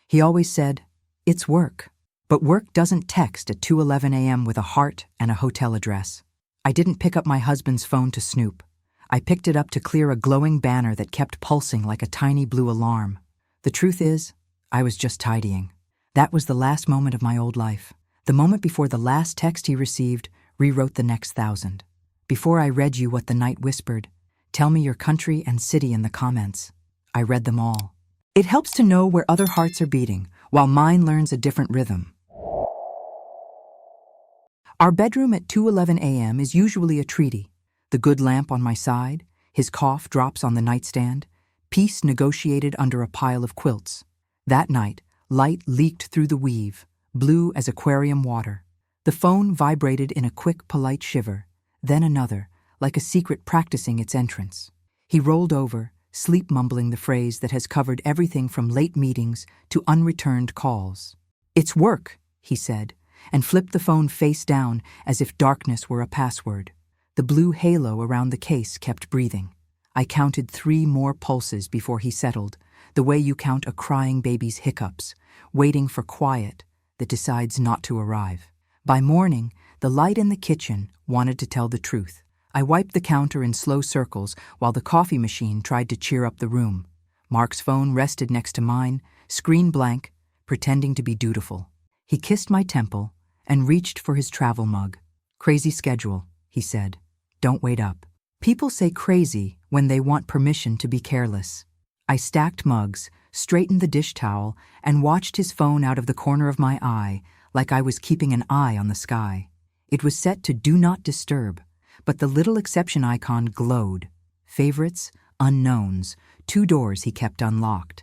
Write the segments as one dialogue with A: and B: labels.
A: He always said, "It's work." But work doesn't text at 2:11 a.m. with a heart and a hotel address. I didn't pick up my husband's phone to snoop. I picked it up to clear a glowing banner that kept pulsing like a tiny blue alarm. The truth is, I was just tidying. That was the last moment of my old life. The moment before the last text he received rewrote the next 1,000. Before I read you what the night whispered, tell me your country and city in the comments. I read them all. It helps to know where other hearts are beating, while mine learns a different rhythm. Our bedroom at 2:11 a.m. is usually a treaty. The good lamp on my side, his cough drops on the nightstand, peace negotiated under a pile of quilts. That night, light leaked through the weave, blue as aquarium water. The phone vibrated in a quick, polite shiver, then another, like a secret practicing its entrance. He rolled over, sleep mumbling the phrase that has covered everything from late meetings to unreturned calls. "It's work," he said, and flipped the phone face down as if darkness were a password. The blue halo around the case kept breathing. I counted 3 more pulses before he settled, the way you count a crying baby's hiccups, waiting for quiet that decides not to arrive. By morning, the light in the kitchen wanted to tell the truth. I wiped the counter in slow circles while the coffee machine tried to cheer up the room. Mark's phone rested next to mine, screen blank, pretending to be dutiful. He kissed my temple and reached for his travel mug. "Crazy schedule," he said. "Don't wait up." People say crazy when they want permission to be careless. I stacked mugs, straightened the dish towel, and watched his phone out of the corner of my eye like I was keeping an eye on the sky. It was set to Do Not Disturb, but the little exception icon glowed. Favorites, unknowns, 2 doors he kept unlocked.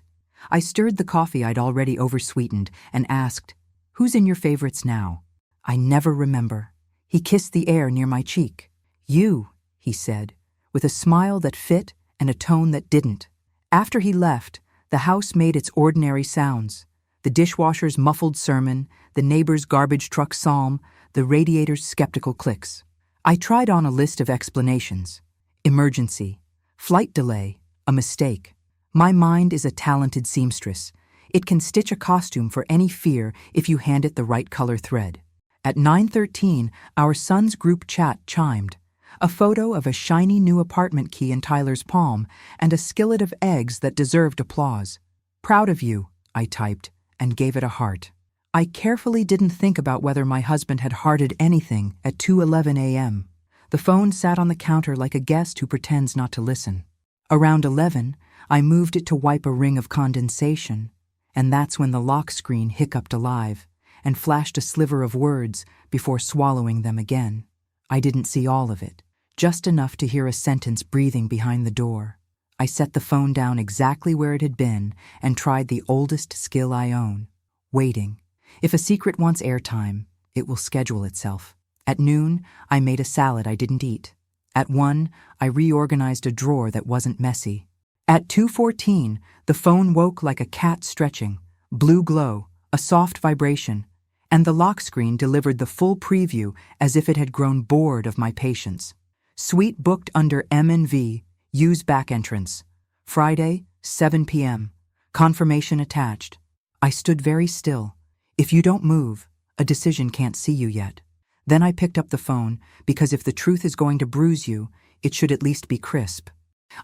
A: I stirred the coffee I'd already oversweetened and asked, "Who's in your favorites now?" "I never remember." He kissed the air near my cheek. "You," he said, with a smile that fit and a tone that didn't. After he left, the house made its ordinary sounds. The dishwasher's muffled sermon, the neighbor's garbage truck psalm, the radiator's skeptical clicks. I tried on a list of explanations. Emergency, flight delay, a mistake. My mind is a talented seamstress. It can stitch a costume for any fear if you hand it the right color thread. At 9:13, our son's group chat chimed. A photo of a shiny new apartment key in Tyler's palm and a skillet of eggs that deserved applause. "Proud of you," I typed, and gave it a heart. I carefully didn't think about whether my husband had hearted anything at 2:11 a.m. The phone sat on the counter like a guest who pretends not to listen. Around 11, I moved it to wipe a ring of condensation, and that's when the lock screen hiccuped alive and flashed a sliver of words before swallowing them again. I didn't see all of it, just enough to hear a sentence breathing behind the door. I set the phone down exactly where it had been and tried the oldest skill I own, waiting. If a secret wants airtime, it will schedule itself. At noon, I made a salad I didn't eat. At 1, I reorganized a drawer that wasn't messy. At 2:14, the phone woke like a cat stretching, blue glow, a soft vibration, and the lock screen delivered the full preview as if it had grown bored of my patience. Suite booked under M&V, use back entrance. Friday, 7 p.m. Confirmation attached. I stood very still. If you don't move, a decision can't see you yet. Then I picked up the phone, because if the truth is going to bruise you, it should at least be crisp.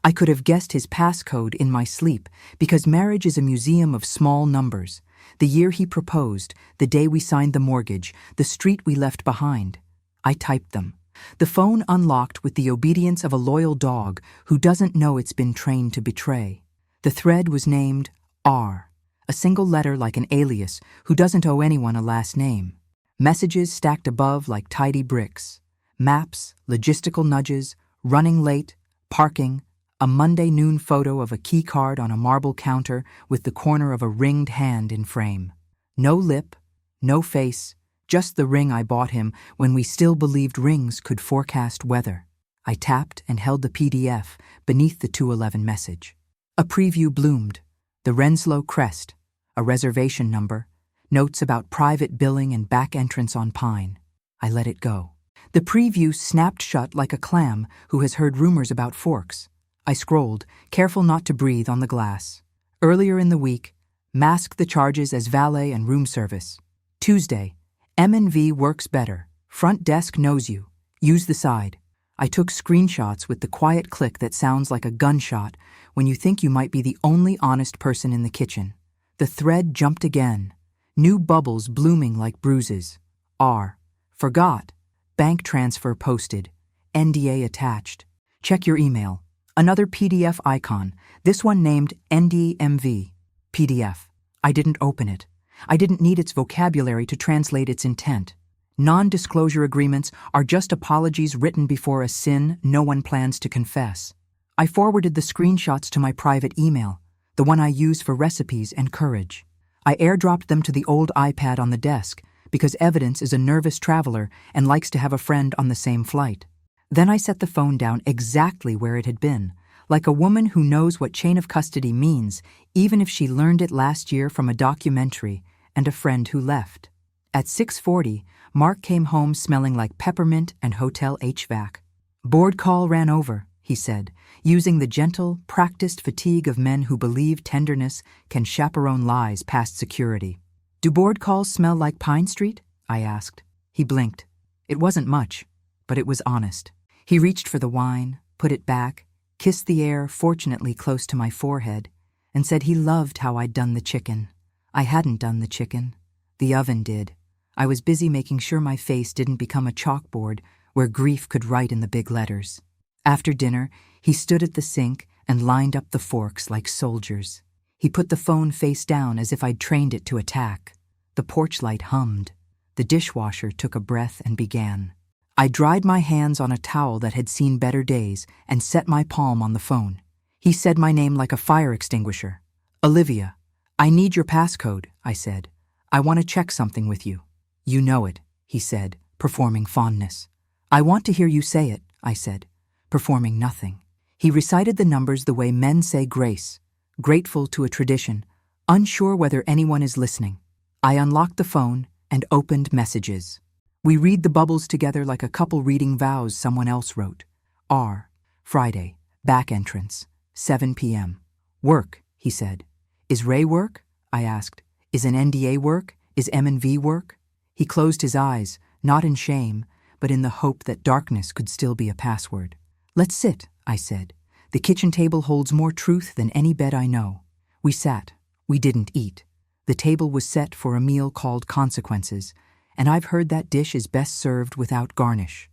A: I could have guessed his passcode in my sleep, because marriage is a museum of small numbers. The year he proposed, the day we signed the mortgage, the street we left behind. I typed them. The phone unlocked with the obedience of a loyal dog who doesn't know it's been trained to betray. The thread was named R, a single letter like an alias who doesn't owe anyone a last name. Messages stacked above like tidy bricks. Maps, logistical nudges, running late, parking, a Monday noon photo of a key card on a marble counter with the corner of a ringed hand in frame. No lip, no face, just the ring I bought him when we still believed rings could forecast weather. I tapped and held the PDF beneath the 211 message. A preview bloomed, the Renslow crest, a reservation number, notes about private billing and back entrance on Pine. I let it go. The preview snapped shut like a clam who has heard rumors about forks. I scrolled, careful not to breathe on the glass. Earlier in the week, Mask the charges as valet and room service. Tuesday, M&V works better. Front desk knows you. Use the side. I took screenshots with the quiet click that sounds like a gunshot when you think you might be the only honest person in the kitchen. The thread jumped again. New bubbles blooming like bruises. R. Forgot. Bank transfer posted. NDA attached. Check your email. Another PDF icon, this one named NDMV. PDF. I didn't open it. I didn't need its vocabulary to translate its intent. Non-disclosure agreements are just apologies written before a sin no one plans to confess. I forwarded the screenshots to my private email, the one I use for recipes and courage. I airdropped them to the old iPad on the desk because Evidence is a nervous traveler and likes to have a friend on the same flight. Then I set the phone down exactly where it had been, like a woman who knows what chain of custody means, even if she learned it last year from a documentary and a friend who left. At 6:40, Mark came home smelling like peppermint and hotel HVAC. Board call ran over, he said, using the gentle, practiced fatigue of men who believe tenderness can chaperone lies past security. Do board calls smell like Pine Street? I asked. He blinked. It wasn't much, but it was honest. He reached for the wine, put it back, kissed the air fortunately close to my forehead, and said he loved how I'd done the chicken. I hadn't done the chicken. The oven did. I was busy making sure my face didn't become a chalkboard where grief could write in the big letters. After dinner, he stood at the sink and lined up the forks like soldiers. He put the phone face down as if I'd trained it to attack. The porch light hummed. The dishwasher took a breath and began. I dried my hands on a towel that had seen better days and set my palm on the phone. He said my name like a fire extinguisher. Olivia. I need your passcode, I said. I want to check something with you. You know it, he said, performing fondness. I want to hear you say it, I said, performing nothing. He recited the numbers the way men say grace, grateful to a tradition, unsure whether anyone is listening. I unlocked the phone and opened messages. We read the bubbles together like a couple reading vows someone else wrote. R. Friday. Back entrance. 7 p.m. Work, he said. Is Ray work? I asked. Is an NDA work? Is M&V work? He closed his eyes, not in shame, but in the hope that darkness could still be a password. Let's sit, I said. The kitchen table holds more truth than any bed I know. We sat. We didn't eat. The table was set for a meal called Consequences, and I've heard that dish is best served without garnish.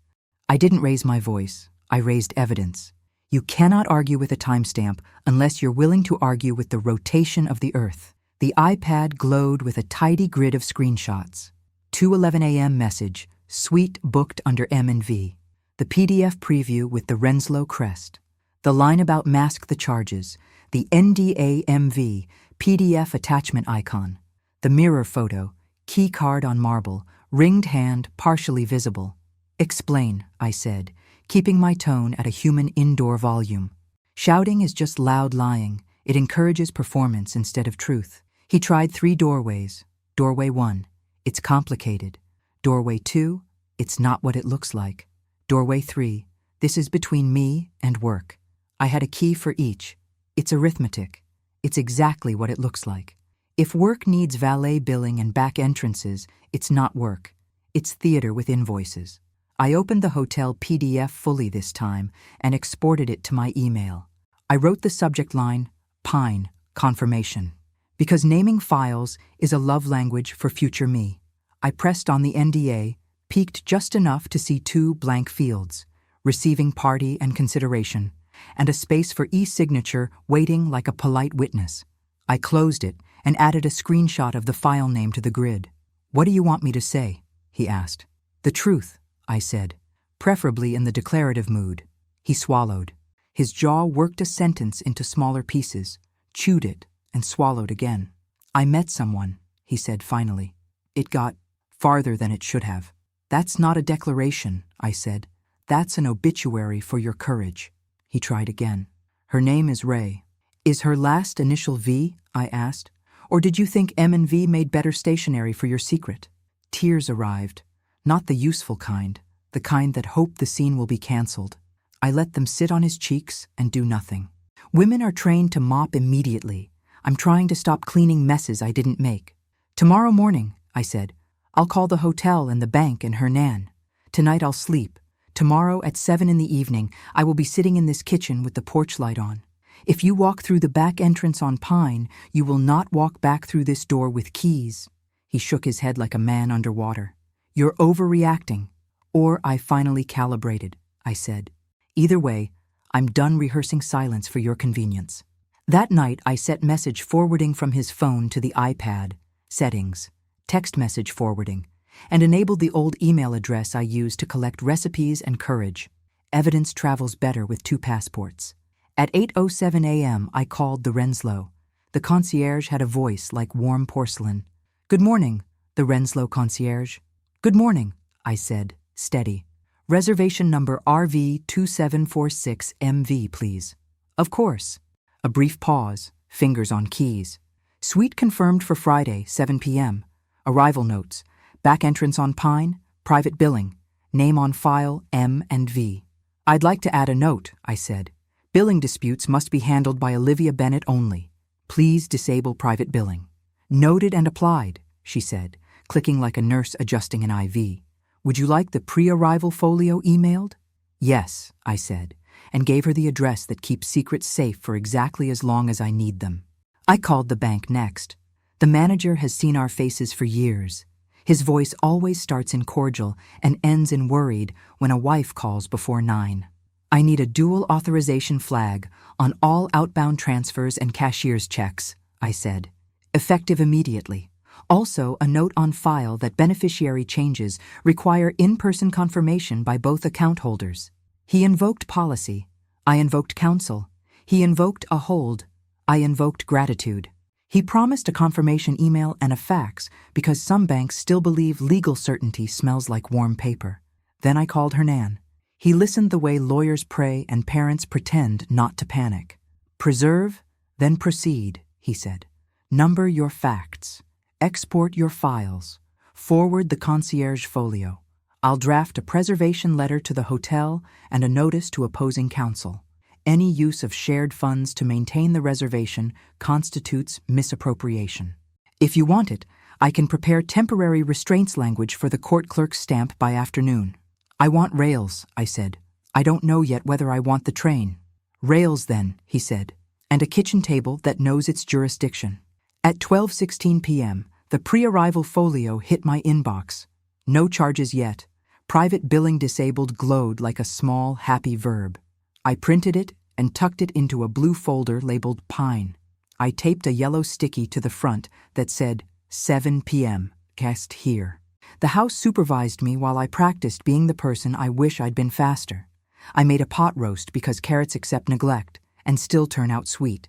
A: I didn't raise my voice. I raised evidence. You cannot argue with a timestamp unless you're willing to argue with the rotation of the earth. The iPad glowed with a tidy grid of screenshots. 2:11 a.m. message, suite booked under M&V. The PDF preview with the Renslow crest. The line about mask the charges. The NDAMV PDF attachment icon. The mirror photo, key card on marble, ringed hand partially visible. Explain, I said, keeping my tone at a human indoor volume. Shouting is just loud lying. It encourages performance instead of truth. He tried 3 doorways. Doorway 1, it's complicated. Doorway 2, it's not what it looks like. Doorway 3, this is between me and work. I had a key for each. It's arithmetic. It's exactly what it looks like. If work needs valet billing and back entrances, it's not work. It's theater with invoices. I opened the hotel PDF fully this time and exported it to my email. I wrote the subject line, Pine, confirmation. Because naming files is a love language for future me. I pressed on the NDA, peeked just enough to see 2 blank fields, receiving party and consideration, and a space for e-signature waiting like a polite witness. I closed it and added a screenshot of the file name to the grid. What do you want me to say? He asked. The truth, I said, preferably in the declarative mood. He swallowed. His jaw worked a sentence into smaller pieces, chewed it, and swallowed again. I met someone, he said finally. It got farther than it should have. That's not a declaration, I said. That's an obituary for your courage. He tried again. Her name is Ray. Is her last initial V? I asked. Or did you think M&V made better stationery for your secret? Tears arrived. Not the useful kind, the kind that hope the scene will be cancelled. I let them sit on his cheeks and do nothing. Women are trained to mop immediately. I'm trying to stop cleaning messes I didn't make. Tomorrow morning, I said. I'll call the hotel and the bank and Hernan. Tonight I'll sleep. Tomorrow at 7 in the evening, I will be sitting in this kitchen with the porch light on. If you walk through the back entrance on Pine, you will not walk back through this door with keys. He shook his head like a man underwater. You're overreacting. Or I finally calibrated, I said. Either way, I'm done rehearsing silence for your convenience. That night, I set message forwarding from his phone to the iPad, settings, text message forwarding, and enabled the old email address I used to collect recipes and courage. Evidence travels better with 2 passports. At 8:07 a.m., I called the Renslow. The concierge had a voice like warm porcelain. Good morning, the Renslow concierge. Good morning, I said, steady. Reservation number RV2746MV, please. Of course. A brief pause, fingers on keys. Suite confirmed for Friday, 7 p.m. Arrival notes. Back entrance on Pine, private billing. Name on file M and V. I'd like to add a note, I said. Billing disputes must be handled by Olivia Bennett only. Please disable private billing. Noted and applied, she said, clicking like a nurse adjusting an IV. Would you like the pre-arrival folio emailed? Yes, I said, and gave her the address that keeps secrets safe for exactly as long as I need them. I called the bank next. The manager has seen our faces for years. His voice always starts in cordial and ends in worried when a wife calls before 9. I need a dual authorization flag on all outbound transfers and cashier's checks, I said. Effective immediately. Also, a note on file that beneficiary changes require in-person confirmation by both account holders. He invoked policy. I invoked counsel. He invoked a hold. I invoked gratitude. He promised a confirmation email and a fax because some banks still believe legal certainty smells like warm paper. Then I called Hernan. He listened the way lawyers pray and parents pretend not to panic. Preserve, then proceed, he said. Number your facts. Export your files. Forward the concierge folio. I'll draft a preservation letter to the hotel and a notice to opposing counsel. Any use of shared funds to maintain the reservation constitutes misappropriation. If you want it, I can prepare temporary restraints language for the court clerk's stamp by afternoon. I want rails, I said. I don't know yet whether I want the train. Rails then, he said, and a kitchen table that knows its jurisdiction. At 12:16 p.m., the pre-arrival folio hit my inbox. No charges yet. Private billing disabled glowed like a small, happy verb. I printed it and tucked it into a blue folder labeled Pine. I taped a yellow sticky to the front that said, 7 p.m., guest here. The house supervised me while I practiced being the person I wish I'd been faster. I made a pot roast because carrots accept neglect and still turn out sweet.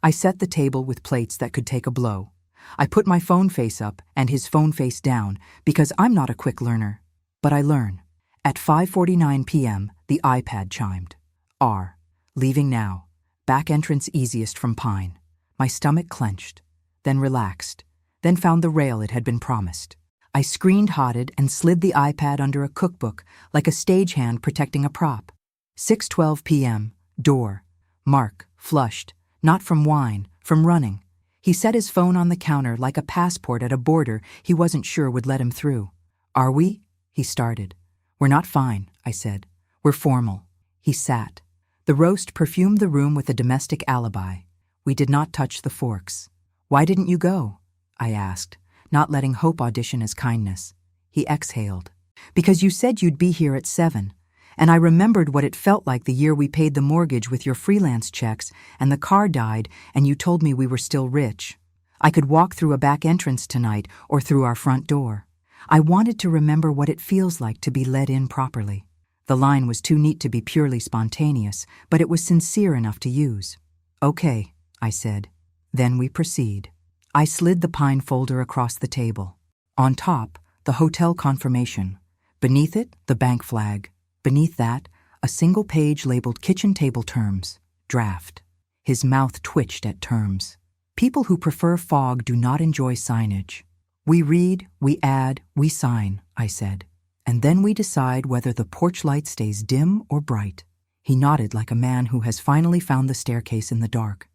A: I set the table with plates that could take a blow. I put my phone face up and his phone face down because I'm not a quick learner. But I learn. At 5:49 p.m., the iPad chimed. R. Leaving now. Back entrance easiest from Pine. My stomach clenched, then relaxed, then found the rail it had been promised. I screen-hotted and slid the iPad under a cookbook like a stagehand protecting a prop. 6:12 p.m., door. Mark, flushed, not from wine, from running. He set his phone on the counter like a passport at a border he wasn't sure would let him through. Are we? He started. We're not fine, I said. We're formal. He sat. The roast perfumed the room with a domestic alibi. We did not touch the forks. Why didn't you go? I asked, not letting hope audition as kindness. He exhaled. Because you said you'd be here at 7, and I remembered what it felt like the year we paid the mortgage with your freelance checks and the car died and you told me we were still rich. I could walk through a back entrance tonight or through our front door. I wanted to remember what it feels like to be let in properly. The line was too neat to be purely spontaneous, but it was sincere enough to use. Okay, I said. Then we proceed. I slid the Pine folder across the table. On top, the hotel confirmation. Beneath it, the bank flag. Beneath that, a single page labeled kitchen table terms. Draft. His mouth twitched at terms. People who prefer fog do not enjoy signage. We read, we add, we sign, I said. And then we decide whether the porch light stays dim or bright. He nodded like a man who has finally found the staircase in the dark.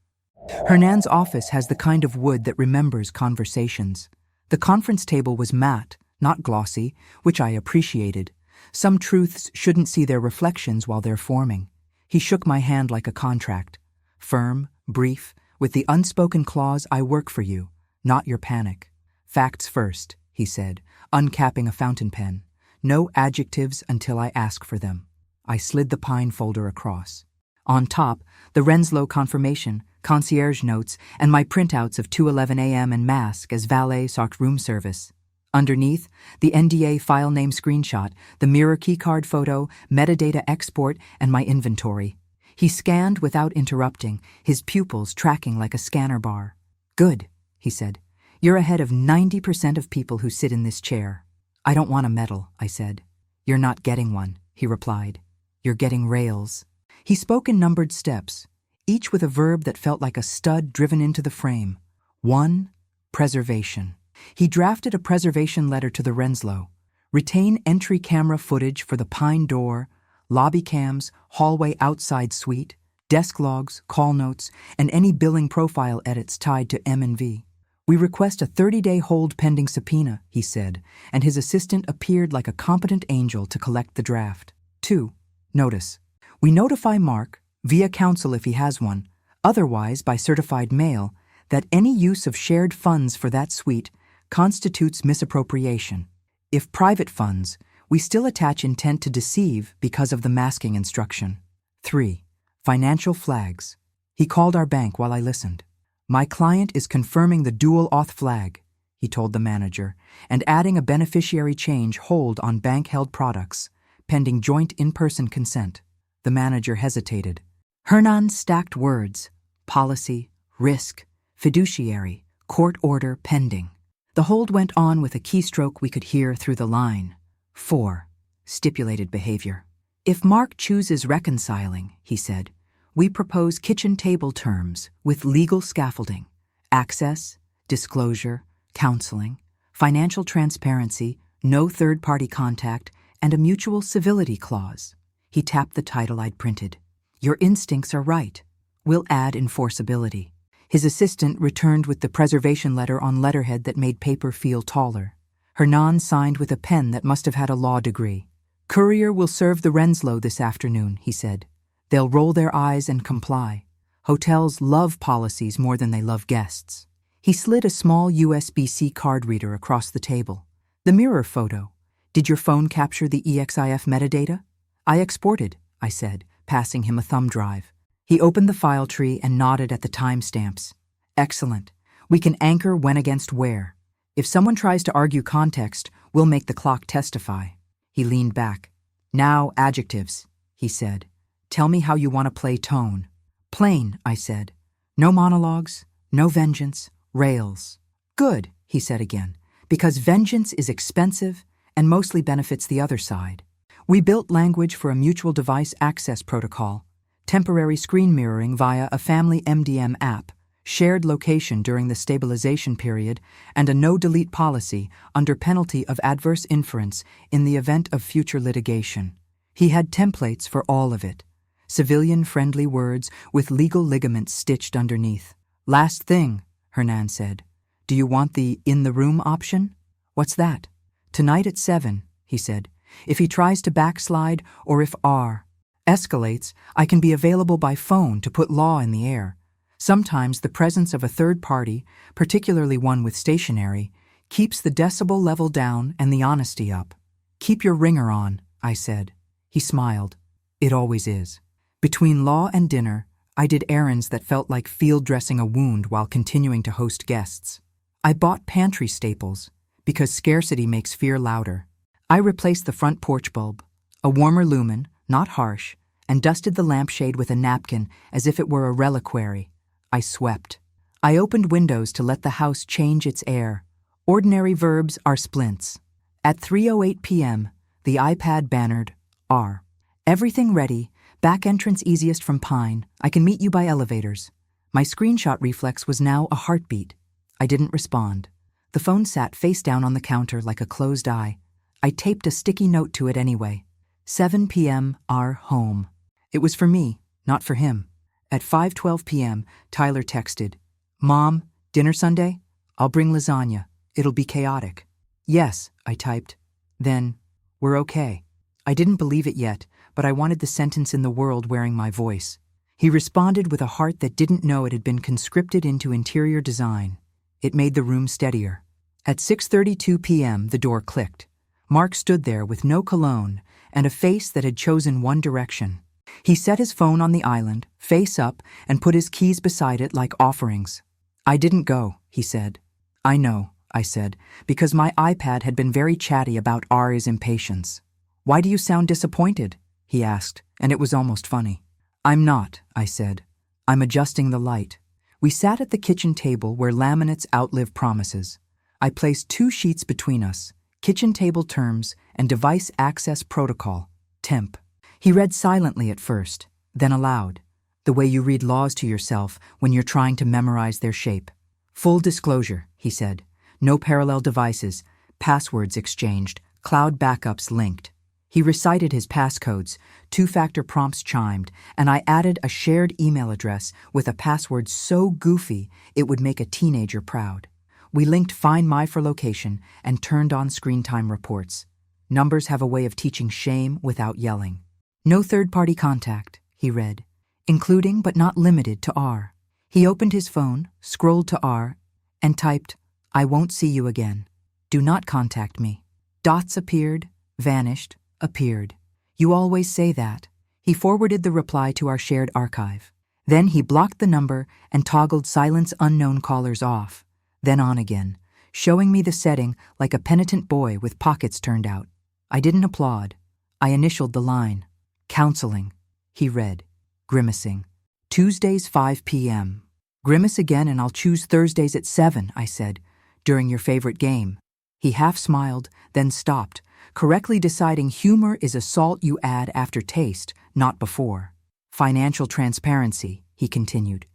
A: Hernan's office has the kind of wood that remembers conversations. The conference table was matte, not glossy, which I appreciated. Some truths shouldn't see their reflections while they're forming. He shook my hand like a contract. Firm, brief, with the unspoken clause, I work for you, not your panic. Facts first, he said, uncapping a fountain pen. No adjectives until I ask for them. I slid the pine folder across. On top, the Renslow confirmation, concierge notes, and my printouts of 2:11 a.m. and mask as valet sought room service. Underneath, the NDA file name screenshot, the mirror keycard photo, metadata export, and my inventory. He scanned without interrupting, his pupils tracking like a scanner bar. Good, he said. You're ahead of 90% of people who sit in this chair. I don't want a medal, I said. You're not getting one, he replied. You're getting rails. He spoke in numbered steps, each with a verb that felt like a stud driven into the frame. 1. Preservation. He drafted a preservation letter to the Renslow. Retain entry camera footage for the Pine door, lobby cams, hallway outside suite, desk logs, call notes, and any billing profile edits tied to M&V. We request a 30-day hold pending subpoena, he said, and his assistant appeared like a competent angel to collect the draft. 2. Notice. We notify Mark, via counsel if he has one, otherwise by certified mail, that any use of shared funds for that suite constitutes misappropriation. If private funds, we still attach intent to deceive because of the masking instruction. 3. Financial flags. He called our bank while I listened. My client is confirming the dual auth flag, he told the manager, and adding a beneficiary change hold on bank-held products, pending joint in-person consent. The manager hesitated. Hernan stacked words: policy, risk, fiduciary, court order pending. The hold went on with a keystroke we could hear through the line. 4. Stipulated behavior. If Mark chooses reconciling, he said, we propose kitchen table terms with legal scaffolding, access, disclosure, counseling, financial transparency, no third-party contact, and a mutual civility clause. He tapped the title I'd printed. Your instincts are right. We'll add enforceability. His assistant returned with the preservation letter on letterhead that made paper feel taller. Hernan signed with a pen that must have had a law degree. Courier will serve the Renslow this afternoon, he said. They'll roll their eyes and comply. Hotels love policies more than they love guests. He slid a small USB-C card reader across the table. The mirror photo. Did your phone capture the EXIF metadata? I exported, I said, passing him a thumb drive. He opened the file tree and nodded at the timestamps. Excellent. We can anchor when against where. If someone tries to argue context, we'll make the clock testify. He leaned back. Now adjectives, he said. Tell me how you want to play tone. Plain, I said. No monologues, no vengeance, rails. Good, he said again, because vengeance is expensive and mostly benefits the other side. We built language for a mutual device access protocol, temporary screen mirroring via a family MDM app, shared location during the stabilization period, and a no-delete policy under penalty of adverse inference in the event of future litigation. He had templates for all of it. Civilian-friendly words with legal ligaments stitched underneath. Last thing, Hernan said. Do you want the in-the-room option? What's that? Tonight at 7, he said. If he tries to backslide or if R escalates, I can be available by phone to put law in the air. Sometimes the presence of a third party, particularly one with stationery, keeps the decibel level down and the honesty up. Keep your ringer on, I said. He smiled. It always is. Between law and dinner, I did errands that felt like field dressing a wound while continuing to host guests. I bought pantry staples, because scarcity makes fear louder. I replaced the front porch bulb, a warmer lumen, not harsh, and dusted the lampshade with a napkin as if it were a reliquary. I swept. I opened windows to let the house change its air. Ordinary verbs are splints. At 3:08 p.m., the iPad bannered R. Everything ready, back entrance easiest from Pine. I can meet you by elevators. My screenshot reflex was now a heartbeat. I didn't respond. The phone sat face down on the counter like a closed eye. I taped a sticky note to it anyway. 7 p.m. our home. It was for me, not for him. At 5:12 p.m., Tyler texted, "Mom, dinner Sunday? I'll bring lasagna. It'll be chaotic." "Yes," I typed. Then, "We're okay." I didn't believe it yet, but I wanted the sentence in the world wearing my voice. He responded with a heart that didn't know it had been conscripted into interior design. It made the room steadier. At 6:32 p.m., the door clicked. Mark stood there with no cologne and a face that had chosen one direction. He set his phone on the island, face up, and put his keys beside it like offerings. "I didn't go," he said. "I know," I said, because my iPad had been very chatty about Ari's impatience. "Why do you sound disappointed?" he asked, and it was almost funny. "I'm not," I said. "I'm adjusting the light." We sat at the kitchen table where laminates outlive promises. I placed 2 sheets between us, kitchen table terms and device access protocol, temp. He read silently at first, then aloud, the way you read laws to yourself when you're trying to memorize their shape. "Full disclosure," he said. "No parallel devices, passwords exchanged, cloud backups linked." He recited his passcodes, 2-factor prompts chimed, and I added a shared email address with a password so goofy it would make a teenager proud. We linked Find My for location and turned on screen time reports. Numbers have a way of teaching shame without yelling. "No third-party contact," he read, "including but not limited to R." He opened his phone, scrolled to R, and typed, "I won't see you again. Do not contact me." Dots appeared, vanished, appeared. "You always say that." He forwarded the reply to our shared archive. Then he blocked the number and toggled silence unknown callers off, then on again, showing me the setting like a penitent boy with pockets turned out. I didn't applaud. I initialed the line. "Counseling," he read, grimacing. "Tuesdays 5 p.m. "Grimace again and I'll choose Thursdays at 7, I said, "during your favorite game." He half smiled, then stopped, correctly deciding humor is a salt you add after taste, not before. "Financial transparency," he continued.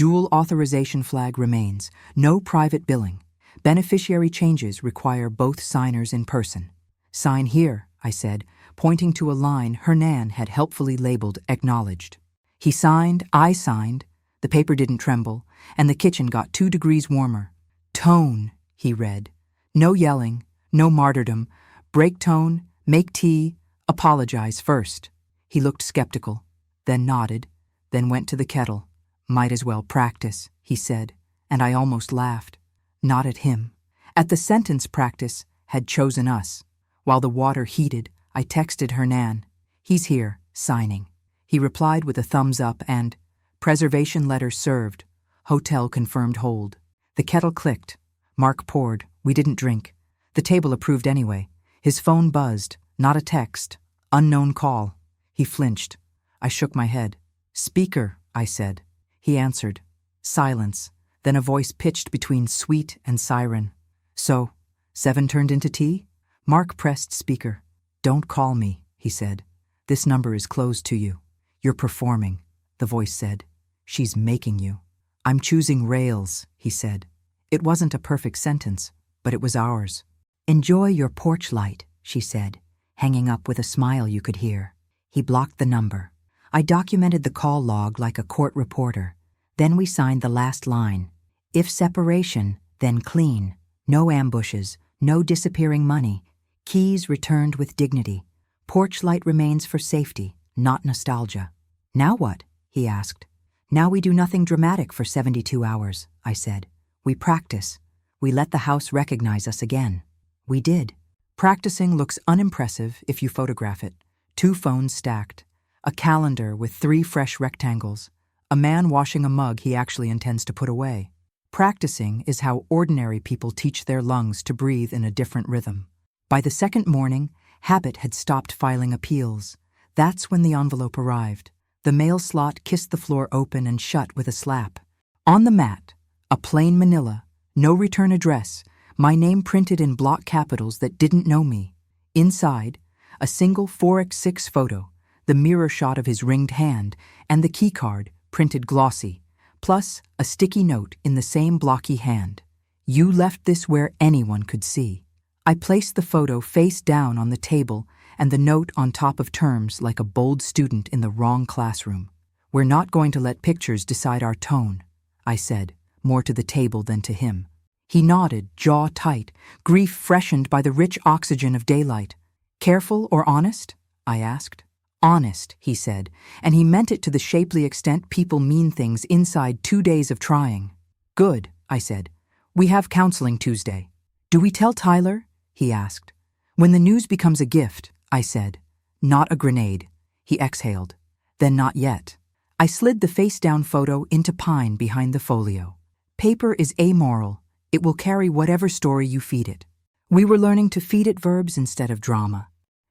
A: "Dual authorization flag remains. No private billing. Beneficiary changes require both signers in person." "Sign here," I said, pointing to a line Hernan had helpfully labeled acknowledged. He signed, I signed, the paper didn't tremble, and the kitchen got 2 degrees warmer. "Tone," he read. "No yelling, no martyrdom. Break tone, make tea, apologize first." He looked skeptical, then nodded, then went to the kettle. "Might as well practice," he said, and I almost laughed. Not at him. At the sentence practice had chosen us. While the water heated, I texted Hernan. "He's here, signing." He replied with a thumbs up and, "Preservation letter served. Hotel confirmed hold." The kettle clicked. Mark poured. We didn't drink. The table approved anyway. His phone buzzed. Not a text. Unknown call. He flinched. I shook my head. "Speaker," I said. He answered. Silence. Then a voice pitched between sweet and siren. "So, 7 turned into tea?" Mark pressed speaker. "Don't call me," he said. "This number is closed to you. You're performing," the voice said. "She's making you." "I'm choosing rails," he said. It wasn't a perfect sentence, but it was ours. "Enjoy your porch light," she said, hanging up with a smile you could hear. He blocked the number. I documented the call log like a court reporter. Then we signed the last line. "If separation, then clean. No ambushes, no disappearing money. Keys returned with dignity. Porch light remains for safety, not nostalgia." "Now what?" he asked. "Now we do nothing dramatic for 72 hours, I said. "We practice. We let the house recognize us again." We did. Practicing looks unimpressive if you photograph it. 2 phones stacked. A calendar with 3 fresh rectangles. A man washing a mug he actually intends to put away. Practicing is how ordinary people teach their lungs to breathe in a different rhythm. By the second morning, habit had stopped filing appeals. That's when the envelope arrived. The mail slot kissed the floor open and shut with a slap. On the mat, a plain manila, no return address, my name printed in block capitals that didn't know me. Inside, a single 4x6 photo, the mirror shot of his ringed hand, and the keycard, printed glossy, plus a sticky note in the same blocky hand. "You left this where anyone could see." I placed the photo face down on the table and the note on top of terms like a bold student in the wrong classroom. We're not going to let pictures decide our tone, I said, more to the table than to him. He nodded, jaw tight, grief freshened by the rich oxygen of daylight. Careful or honest? I asked. Honest, he said, and he meant it to the shapely extent people mean things inside 2 days of trying. Good, I said. We have counseling Tuesday. Do we tell Tyler? He asked. When the news becomes a gift, I said. Not a grenade. He exhaled. Then not yet. I slid the face-down photo into pine behind the folio. Paper is amoral. It will carry whatever story you feed it. We were learning to feed it verbs instead of drama.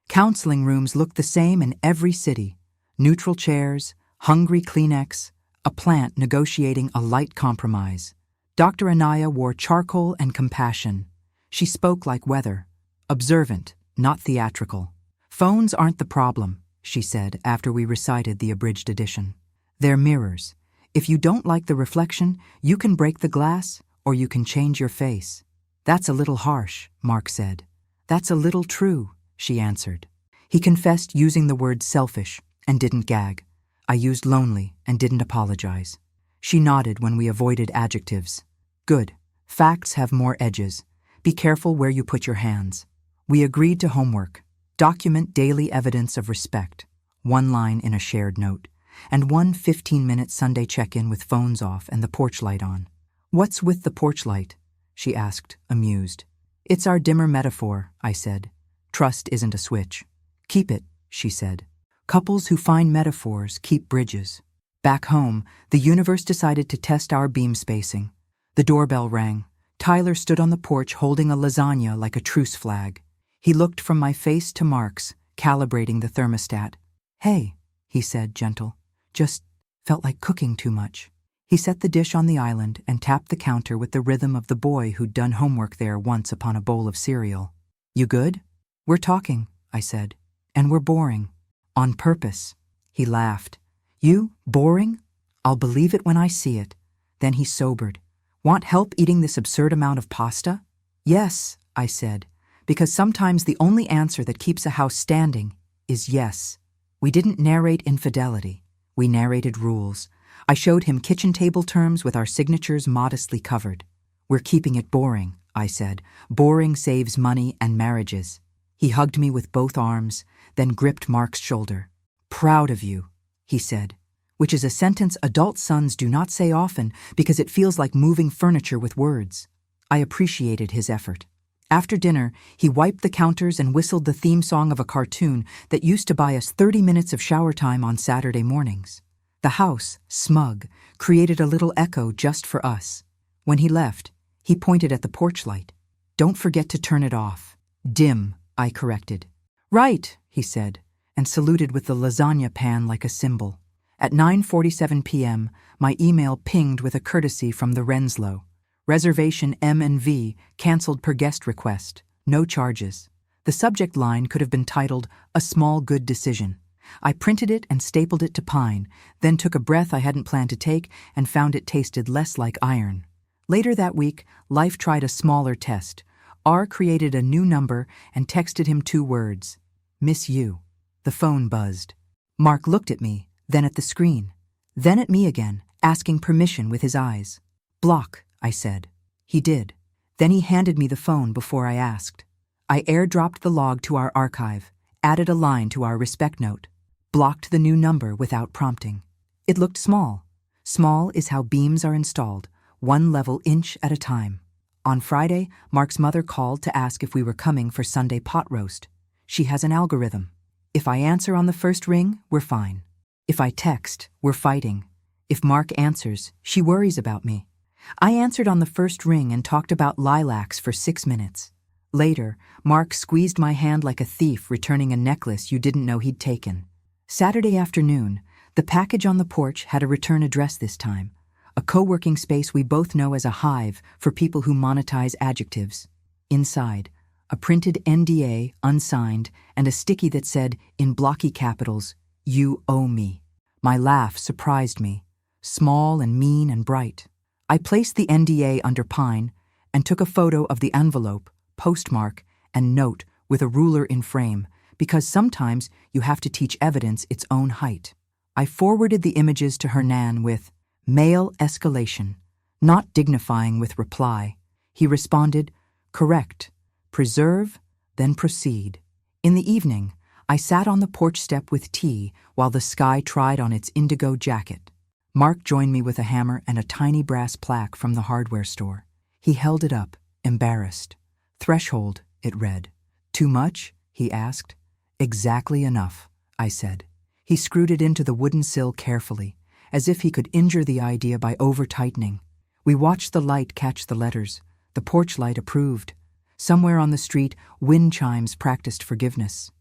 A: Counseling rooms looked the same in every city. Neutral chairs, hungry Kleenex, a plant negotiating a light compromise. Dr. Anaya wore charcoal and compassion. She spoke like weather. Observant, not theatrical. Phones aren't the problem, she said after we recited the abridged edition. They're mirrors. If you don't like the reflection, you can break the glass or you can change your face. That's a little harsh, Mark said. That's a little true, she answered. He confessed using the word selfish and didn't gag. I used lonely and didn't apologize. She nodded when we avoided adjectives. Good. Facts have more edges. Be careful where you put your hands. We agreed to homework. Document daily evidence of respect. 1 line in a shared note. And 1 15-minute Sunday check-in with phones off and the porch light on. What's with the porch light? She asked, amused. It's our dimmer metaphor, I said. Trust isn't a switch. Keep it, she said. Couples who find metaphors keep bridges. Back home, the universe decided to test our beam spacing. The doorbell rang. Tyler stood on the porch holding a lasagna like a truce flag. He looked from my face to Mark's, calibrating the thermostat. Hey, he said, gentle. Just felt like cooking too much. He set the dish on the island and tapped the counter with the rhythm of the boy who'd done homework there once upon a bowl of cereal. You good? We're talking, I said. And we're boring. On purpose. He laughed. You? Boring? I'll believe it when I see it. Then he sobered. Want help eating this absurd amount of pasta? Yes, I said, because sometimes the only answer that keeps a house standing is yes. We didn't narrate infidelity. We narrated rules. I showed him kitchen table terms with our signatures modestly covered. We're keeping it boring, I said. Boring saves money and marriages. He hugged me with both arms, then gripped Mark's shoulder. Proud of you, he said, which is a sentence adult sons do not say often because it feels like moving furniture with words. I appreciated his effort. After dinner, he wiped the counters and whistled the theme song of a cartoon that used to buy us 30 minutes of shower time on Saturday mornings. The house, smug, created a little echo just for us. When he left, he pointed at the porch light. Don't forget to turn it off. Dim, I corrected. Right, he said, and saluted with the lasagna pan like a symbol. At 9:47 p.m., my email pinged with a courtesy from the Renslow. Reservation M&V canceled per guest request. No charges. The subject line could have been titled, A Small Good Decision. I printed it and stapled it to pine, then took a breath I hadn't planned to take and found it tasted less like iron. Later that week, Life tried a smaller test. R created a new number and texted him 2 words. Miss you. The phone buzzed. Mark looked at me, then at the screen. Then at me again, asking permission with his eyes. Block, I said. He did. Then he handed me the phone before I asked. I airdropped the log to our archive, added a line to our respect note, blocked the new number without prompting. It looked small. Small is how beams are installed, 1 level inch at a time. On Friday, Mark's mother called to ask if we were coming for Sunday pot roast. She has an algorithm. If I answer on the first ring, we're fine. If I text, we're fighting. If Mark answers, she worries about me. I answered on the first ring and talked about lilacs for 6 minutes. Later, Mark squeezed my hand like a thief returning a necklace you didn't know he'd taken. Saturday afternoon, the package on the porch had a return address this time, a co-working space we both know as a hive for people who monetize adjectives. Inside, a printed NDA, unsigned, and a sticky that said, in blocky capitals, You owe me. My laugh surprised me, small and mean and bright. I placed the NDA under pine and took a photo of the envelope, postmark, and note with a ruler in frame, because sometimes you have to teach evidence its own height. I forwarded the images to Hernan with male escalation, not dignifying with reply. He responded, correct, preserve, then proceed. In the evening, I sat on the porch step with tea while the sky tried on its indigo jacket. Mark joined me with a hammer and a tiny brass plaque from the hardware store. He held it up, embarrassed. Threshold, it read. Too much? He asked. Exactly enough, I said. He screwed it into the wooden sill carefully, as if he could injure the idea by over-tightening. We watched the light catch the letters. The porch light approved. Somewhere on the street, wind chimes practiced forgiveness.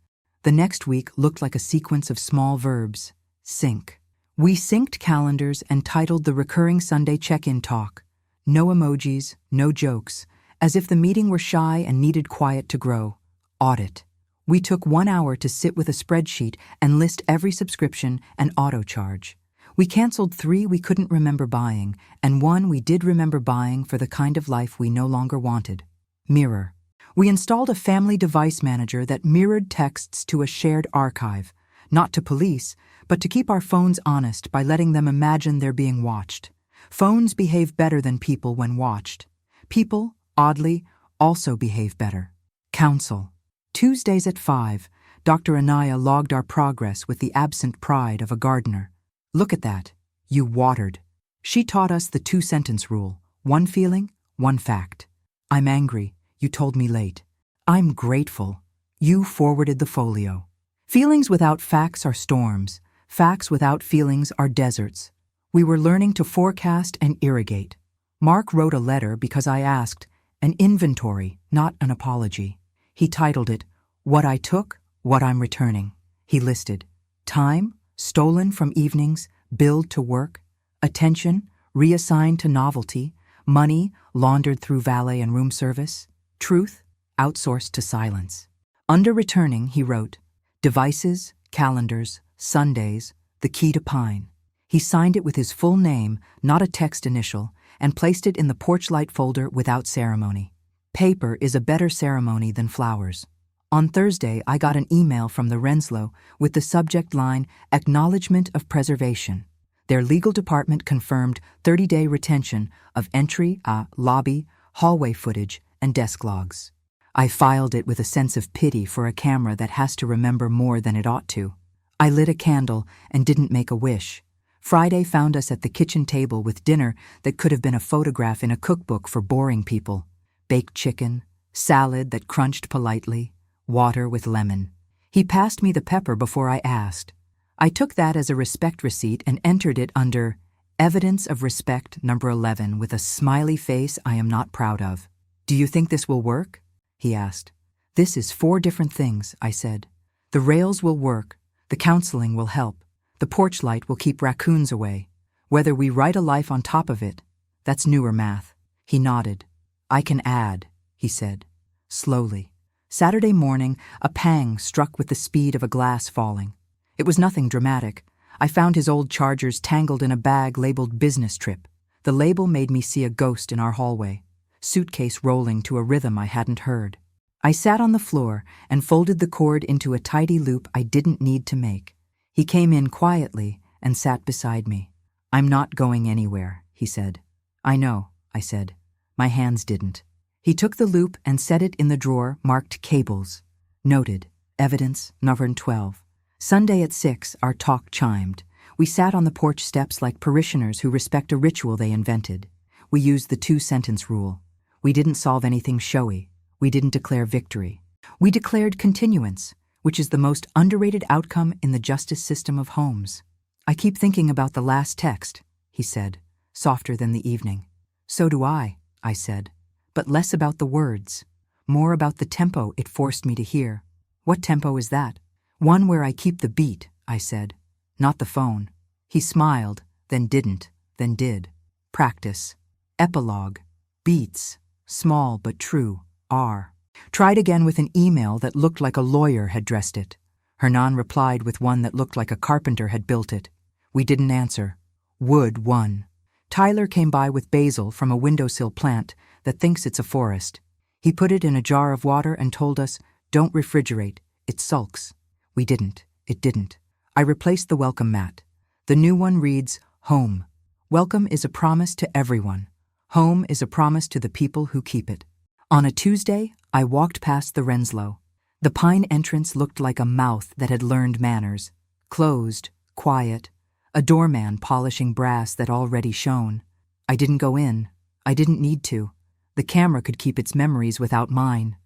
A: The next week looked like a sequence of small verbs. Sync. We synced calendars and titled the recurring Sunday check-in talk. No emojis, no jokes, as if the meeting were shy and needed quiet to grow. Audit. We took 1 hour to sit with a spreadsheet and list every subscription and auto charge. We canceled 3 we couldn't remember buying, and 1 we did remember buying for the kind of life we no longer wanted. Mirror. We installed a family device manager that mirrored texts to a shared archive, not to police, but to keep our phones honest by letting them imagine they're being watched. Phones behave better than people when watched. People, oddly, also behave better. Counsel. Tuesdays at 5, Dr. Anaya logged our progress with the absent pride of a gardener. Look at that. You watered. She taught us the 2-sentence rule. 1 feeling, 1 fact. I'm angry. You told me late. I'm grateful. You forwarded the folio. Feelings without facts are storms. Facts without feelings are deserts. We were learning to forecast and irrigate. Mark wrote a letter because I asked, an inventory, not an apology. He titled it, What I Took, What I'm Returning. He listed time, stolen from evenings, billed to work; attention, reassigned to novelty; money, laundered through valet and room service; truth, outsourced to silence. Under returning, he wrote, devices, calendars, Sundays, the key to Pine. He signed it with his full name, not a text initial, and placed it in the porch light folder without ceremony. Paper is a better ceremony than flowers. On Thursday, I got an email from the Renslow with the subject line, Acknowledgement of Preservation. Their legal department confirmed 30-day retention of entry, lobby, hallway footage, and desk logs. I filed it with a sense of pity for a camera that has to remember more than it ought to. I lit a candle and didn't make a wish. Friday found us at the kitchen table with dinner that could have been a photograph in a cookbook for boring people. Baked chicken, salad that crunched politely, water with lemon. He passed me the pepper before I asked. I took that as a respect receipt and entered it under Evidence of Respect number 11 with a smiley face I am not proud of. Do you think this will work? He asked. This is 4 different things, I said. The rails will work. The counseling will help. The porch light will keep raccoons away. Whether we write a life on top of it, that's newer math. He nodded. I can add, he said, slowly. Saturday morning, a pang struck with the speed of a glass falling. It was nothing dramatic. I found his old chargers tangled in a bag labeled business trip. The label made me see a ghost in our hallway, suitcase rolling to a rhythm I hadn't heard. I sat on the floor and folded the cord into a tidy loop I didn't need to make. He came in quietly and sat beside me. I'm not going anywhere, he said. I know, I said. My hands didn't. He took the loop and set it in the drawer marked Cables. Noted, Evidence number 12. Sunday at 6, our talk chimed. We sat on the porch steps like parishioners who respect a ritual they invented. We used the 2-sentence rule. We didn't solve anything showy. We didn't declare victory. We declared continuance, which is the most underrated outcome in the justice system of homes. I keep thinking about the last text, he said, softer than the evening. So do I said, but less about the words, more about the tempo it forced me to hear. What tempo is that? One where I keep the beat, I said, not the phone. He smiled, then didn't, then did. Practice. Epilogue. Beats. Small but true. R. Tried again with an email that looked like a lawyer had dressed it. Hernan replied with one that looked like a carpenter had built it. We didn't answer. Wood won. Tyler came by with basil from a windowsill plant that thinks it's a forest. He put it in a jar of water and told us, don't refrigerate, it sulks. We didn't. It didn't. I replaced the welcome mat. The new one reads, Home. Welcome is a promise to everyone. Home is a promise to the people who keep it. On a Tuesday, I walked past the Renslow. The pine entrance looked like a mouth that had learned manners. Closed, quiet, a doorman polishing brass that already shone. I didn't go in. I didn't need to. The camera could keep its memories without mine.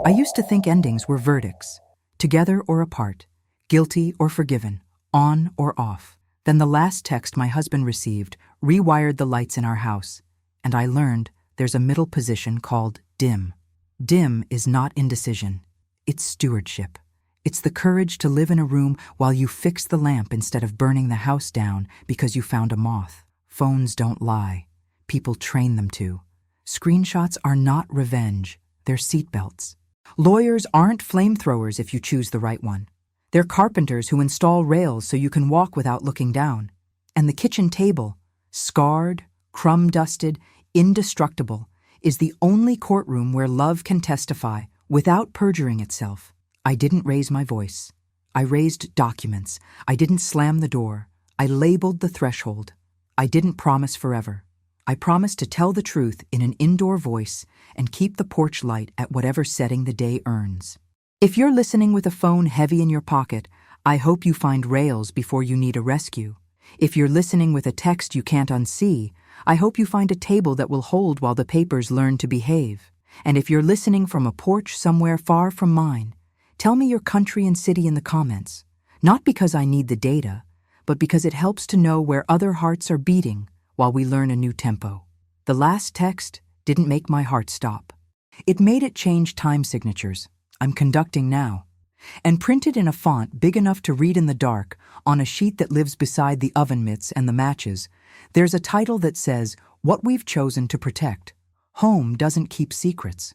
A: I used to think endings were verdicts, together or apart, guilty or forgiven, on or off. Then the last text my husband received rewired the lights in our house, and I learned there's a middle position called dim. Dim is not indecision. It's stewardship. It's the courage to live in a room while you fix the lamp instead of burning the house down because you found a moth. Phones don't lie. People train them to. Screenshots are not revenge. They're seatbelts. Lawyers aren't flamethrowers if you choose the right one. They're carpenters who install rails so you can walk without looking down. And the kitchen table, scarred, crumb-dusted, indestructible, is the only courtroom where love can testify without perjuring itself. I didn't raise my voice. I raised documents. I didn't slam the door. I labeled the threshold. I didn't promise forever. I promised to tell the truth in an indoor voice and keep the porch light at whatever setting the day earns. If you're listening with a phone heavy in your pocket, I hope you find rails before you need a rescue. If you're listening with a text you can't unsee, I hope you find a table that will hold while the papers learn to behave. And if you're listening from a porch somewhere far from mine, tell me your country and city in the comments. Not because I need the data, but because it helps to know where other hearts are beating while we learn a new tempo. The last text didn't make my heart stop. It made it change time signatures. I'm conducting now. And printed in a font big enough to read in the dark on a sheet that lives beside the oven mitts and the matches, there's a title that says, What We've Chosen to Protect. Home doesn't keep secrets.